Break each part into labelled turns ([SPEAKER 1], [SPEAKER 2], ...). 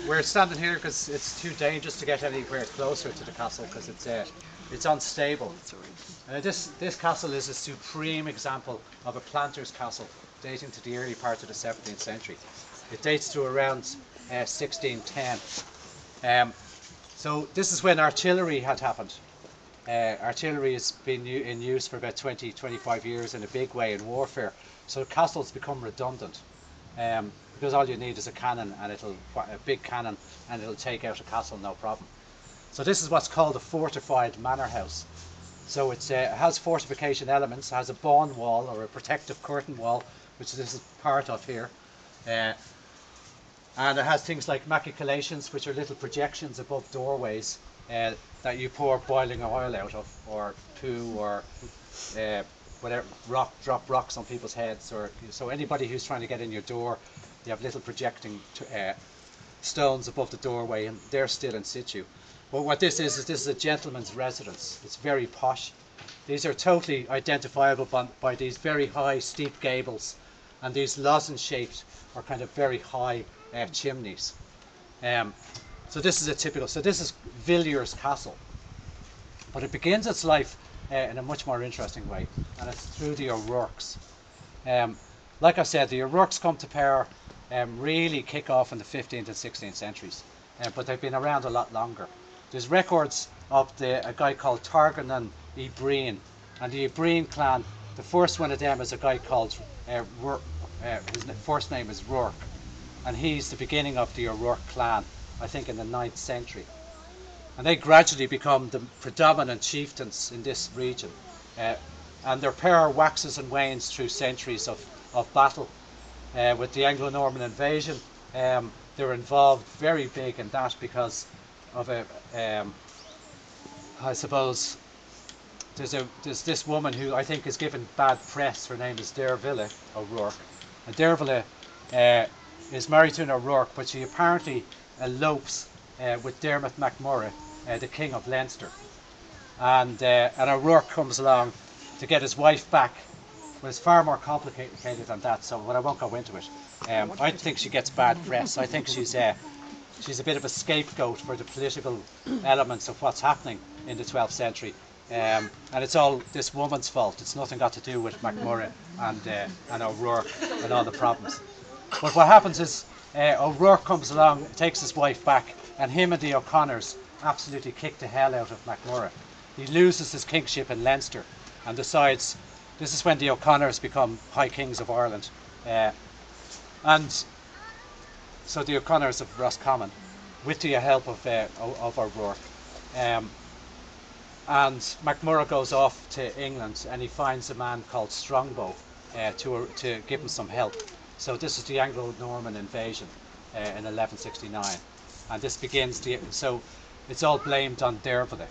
[SPEAKER 1] we're standing here because it's too dangerous to get anywhere closer to the castle because it's unstable. This castle is a supreme example of a planter's castle dating to the early part of the 17th century. It dates to around 1610. So this is when artillery had happened. Artillery has been in use for about 20-25 years in a big way in warfare. So castles become redundant because all you need is a cannon and a big cannon and it'll take out a castle no problem. So this is what's called a fortified manor house. So it has fortification elements, has a bawn wall or a protective curtain wall, which this is part of here. And it has things like machicolations, which are little projections above doorways that you pour boiling oil out of, or poo, or whatever, drop rocks on people's heads. Or so anybody who's trying to get in your door, you have little projecting stones above the doorway, and they're still in situ. But what this is a gentleman's residence. It's very posh. These are totally identifiable by these very high, steep gables, and these lozenge-shaped or kind of very high chimneys. So this is a typical. So this is Villiers Castle, but it begins its life in a much more interesting way, and it's through the O'Rourkes. Like I said, the O'Rourkes come to power, really kick off in the 15th and 16th centuries, but they've been around a lot longer. There's records of a guy called Targanan y Breen, and the Breen clan. The first one of them is a guy called his first name is Rourke, and he's the beginning of the O'Rourke clan, I think in the 9th century. And they gradually become the predominant chieftains in this region. And their power waxes and wanes through centuries of battle. With the Anglo-Norman invasion, they're involved very big in that because of I suppose, there's this woman who I think is given bad press. Her name is Derville O'Rourke. And Derville is married to an O'Rourke, but she apparently elopes with Dermot MacMurrough, the King of Leinster. And O'Rourke comes along to get his wife back, but it's far more complicated than that, so I won't go into it. I think she gets bad press. I think she's a bit of a scapegoat for the political elements of what's happening in the 12th century. And it's all this woman's fault. It's nothing got to do with MacMurrough and O'Rourke and all the problems. But what happens is O'Rourke comes along, takes his wife back, and him and the O'Connors absolutely kick the hell out of MacMurrough. He loses his kingship in Leinster and decides this is when the O'Connors become High Kings of Ireland. And so the O'Connors of Roscommon, with the help of O'Rourke. And MacMurrough goes off to England and he finds a man called Strongbow to give him some help. So this is the Anglo-Norman invasion in 1169, and this begins so it's all blamed on Derville.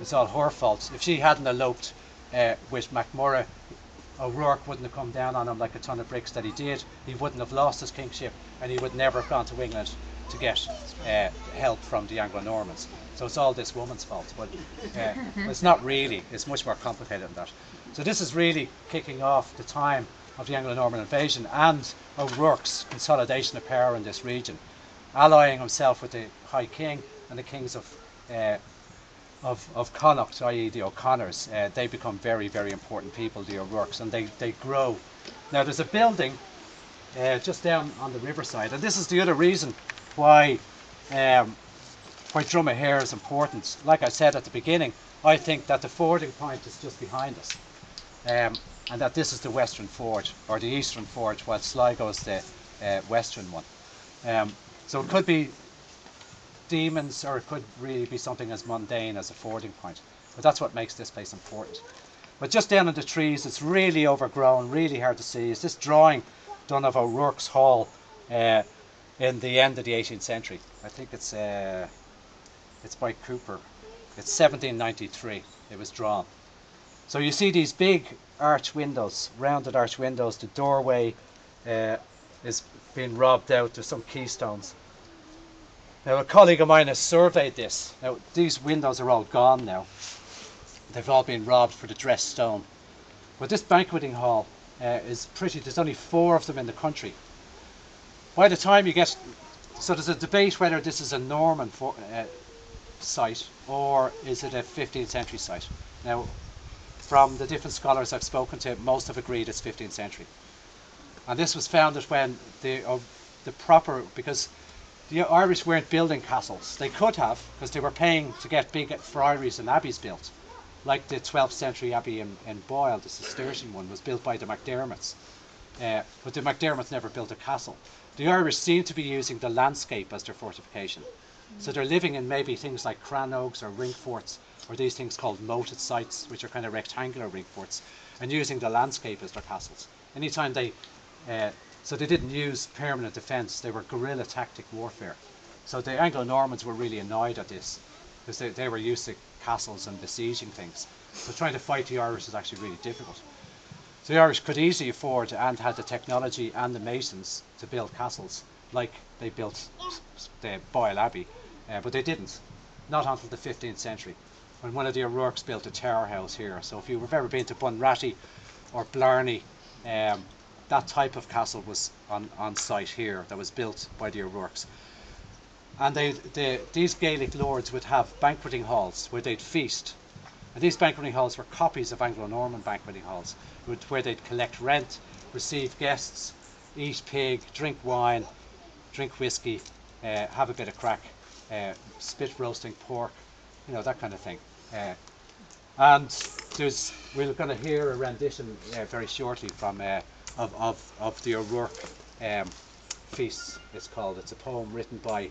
[SPEAKER 1] It's all her fault. If she hadn't eloped with MacMurrough, O'Rourke wouldn't have come down on him like a ton of bricks that he did. He wouldn't have lost his kingship, and he would never have gone to England to get help from the Anglo-Normans. So it's all this woman's fault, but it's not really. It's much more complicated than that. So this is really kicking off the time of the Anglo-Norman invasion and O'Rourke's consolidation of power in this region, allying himself with the High King and the kings of Connacht, i.e. the O'Connors. They become very, very important people, the O'Rourkes, and they grow. Now there's a building just down on the riverside, and this is the other reason why Dromahair is important. Like I said at the beginning, I think that the fording point is just behind us, and that this is the western ford, or the eastern ford, while Sligo is the western one. So it could be demons, or it could really be something as mundane as a fording point. But that's what makes this place important. But just down in the trees, it's really overgrown, really hard to see, is this drawing done of O'Rourke's Hall in the end of the 18th century. I think it's by Cooper. It's 1793 it was drawn. So you see these big arch windows, rounded arch windows. The doorway is being robbed out. There's some keystones. Now a colleague of mine has surveyed this. Now these windows are all gone now. They've all been robbed for the dressed stone. But this banqueting hall is pretty. There's only 4 of them in the country. By the time you get So there's a debate whether this is a Norman site or is it a 15th century site. Now, from the different scholars I've spoken to, most have agreed it's 15th century. And this was founded when because the Irish weren't building castles. They could have, because they were paying to get big friaries and abbeys built. Like the 12th century abbey in Boyle, the Cistercian one, was built by the MacDermots. But the MacDermots never built a castle. The Irish seem to be using the landscape as their fortification. So they're living in maybe things like crannogs or ring forts, or these things called moated sites, which are kind of rectangular ring forts, and using the landscape as their castles. Anytime so they didn't use permanent defence, they were guerrilla tactic warfare. So the Anglo-Normans were really annoyed at this, because they were used to castles and besieging things. So trying to fight the Irish is actually really difficult. So the Irish could easily afford and had the technology and the masons to build castles, like they built the Boyle Abbey, but they didn't, not until the 15th century, when one of the O'Rourke's built a tower house here. So if you've ever been to Bunratty or Blarney, that type of castle was on site here, that was built by the O'Rourke's. And these Gaelic lords would have banqueting halls where they'd feast. And these banqueting halls were copies of Anglo-Norman banqueting halls, where they'd collect rent, receive guests, eat pig, drink wine, drink whiskey, have a bit of crack, spit roasting pork, that kind of thing. And we're going to hear a rendition very shortly from of the O'Rourke feasts. It's a poem written by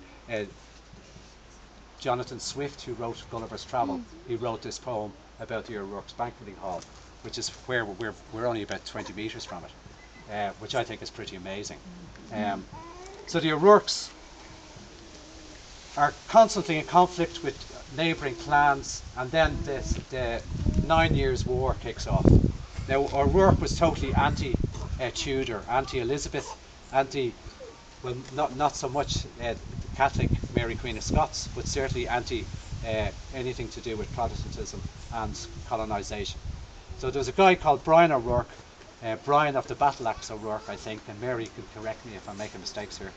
[SPEAKER 1] Jonathan Swift, who wrote Gulliver's Travel. He wrote this poem about the O'Rourke's banqueting hall, which is where we're only about 20 metres from it, which I think is pretty amazing. So the O'Rourke's are constantly in conflict with neighbouring clans, and then the 9 Years' War kicks off. Now, O'Rourke was totally anti-Tudor, anti-Elizabeth, well, not so much Catholic Mary Queen of Scots, but certainly anti anything to do with Protestantism and colonisation. So there's a guy called Brian O'Rourke, Brian of the Battle Axe O'Rourke, I think, and Mary can correct me if I'm making mistakes here.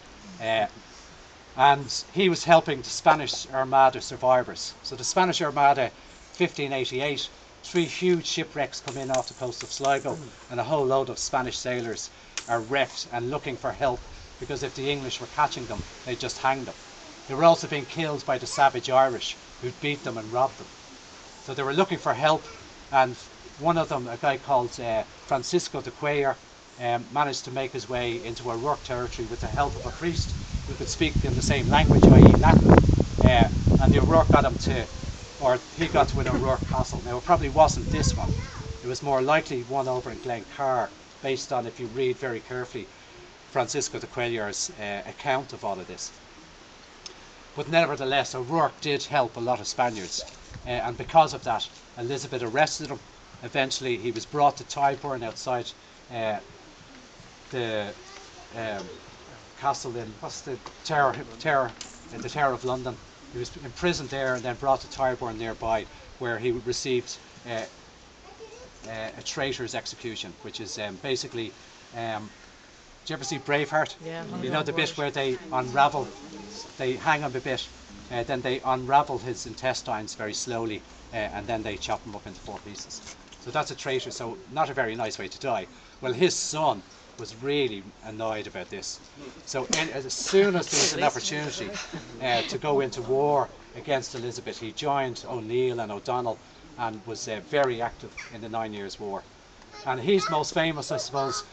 [SPEAKER 1] And he was helping the Spanish Armada survivors. So the Spanish Armada, 1588, 3 huge shipwrecks come in off the coast of Sligo, and a whole load of Spanish sailors are wrecked and looking for help, because if the English were catching them, they'd just hang them. They were also being killed by the savage Irish, who'd beat them and robbed them. So they were looking for help, and one of them, a guy called Francisco de Cuellar, managed to make his way into O'Rourke territory with the help of a priest who could speak in the same language, i.e. Latin, and the O'Rourke got he got to an O'Rourke Castle. Now, it probably wasn't this one. It was more likely one over in Glencar, based on, if you read very carefully, Francisco de Cuellar's account of all of this. But nevertheless, O'Rourke did help a lot of Spaniards, and because of that, Elizabeth arrested him. Eventually, he was brought to Tyburn outside the castle in the Tower of London. He was imprisoned there and then brought to Tyburn nearby, where he received a traitor's execution, which is basically. Do you ever see Braveheart?
[SPEAKER 2] Yeah.
[SPEAKER 1] You know the bit where they unravel, they hang him a bit, then they unravel his intestines very slowly, and then they chop him up into 4 pieces. So that's a traitor, so not a very nice way to die. Well, his son was really annoyed about this. So as soon as there was an opportunity to go into war against Elizabeth, he joined O'Neill and O'Donnell and was very active in the 9 Years' War. And he's most famous, I suppose,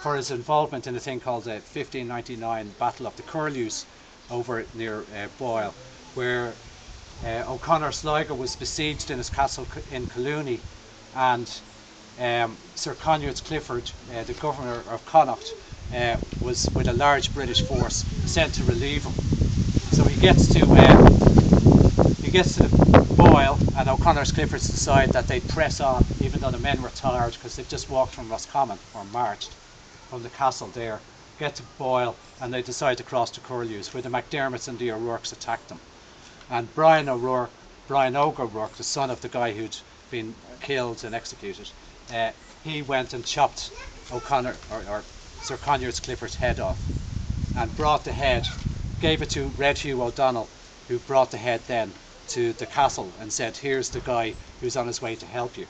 [SPEAKER 1] for his involvement in a thing called the 1599 Battle of the Curlews over near Boyle, where O'Connor Sligo was besieged in his castle in Collooney, and Sir Conyers Clifford, the governor of Connacht, was with a large British force sent to relieve him. So he gets to Boyle, and O'Connor's Cliffords decide that they'd press on, even though the men were tired because they've just walked from Roscommon, or marched from the castle there, get to Boyle, and they decide to cross to Curlews, where the MacDermots and the O'Rourkes attacked them. And Brian Og O'Rourke, the son of the guy who'd been killed and executed, he went and chopped O'Connor or Sir Conyers Clifford's head off, and brought the head gave it to Red Hugh O'Donnell, who brought the head then to the castle and said, here's the guy who's on his way to help you.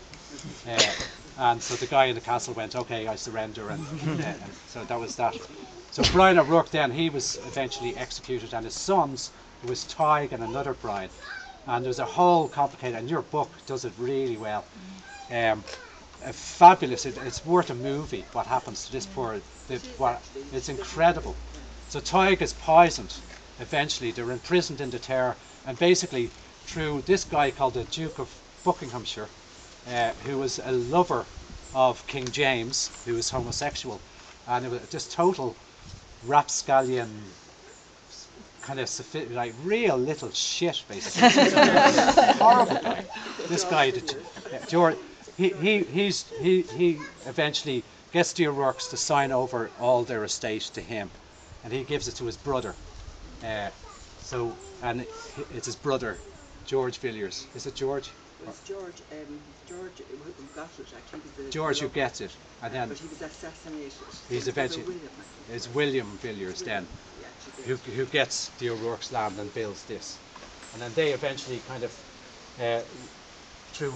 [SPEAKER 1] And so the guy in the castle went, okay, I surrender, and so that was that. So Brian O'Rourke then, he was eventually executed, and his sons, it was Tig and another Brian, and there's a whole complicated, and your book does it really well. Fabulous, it's worth a movie, what happens to this poor, it's incredible. So Tig is poisoned, eventually, they're imprisoned in the Tower, and basically through this guy called the Duke of Buckinghamshire, who was a lover of King James, who was homosexual, and it was just total rapscallion, kind of like real little shit, basically. Horrible guy. This guy, George, he eventually gets the O'Rourke's to sign over all their estate to him, and he gives it to his brother. And it's his brother, George Villiers. Is it George?
[SPEAKER 2] It's George. George who got it actually.
[SPEAKER 1] George who gets it, and then
[SPEAKER 2] but he was assassinated.
[SPEAKER 1] He's eventually. It's William Villiers then, who gets the O'Rourke's land and builds this, and then they eventually kind of through,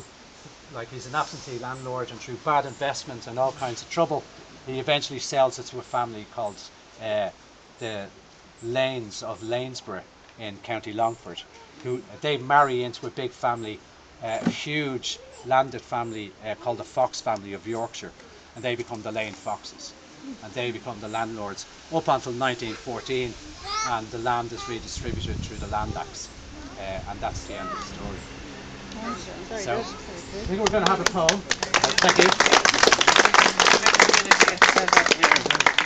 [SPEAKER 1] like, he's an absentee landlord, and through bad investment and all kinds of trouble, he eventually sells it to a family called the Lanes of Lanesborough in County Longford, who they marry into a big family, a huge landed family called the Fox family of Yorkshire, and they become the Lane Foxes, and they become the landlords up until 1914, and the land is redistributed through the Land Acts, and that's the end of the story. So, I think we're going to have a poem. Thank you.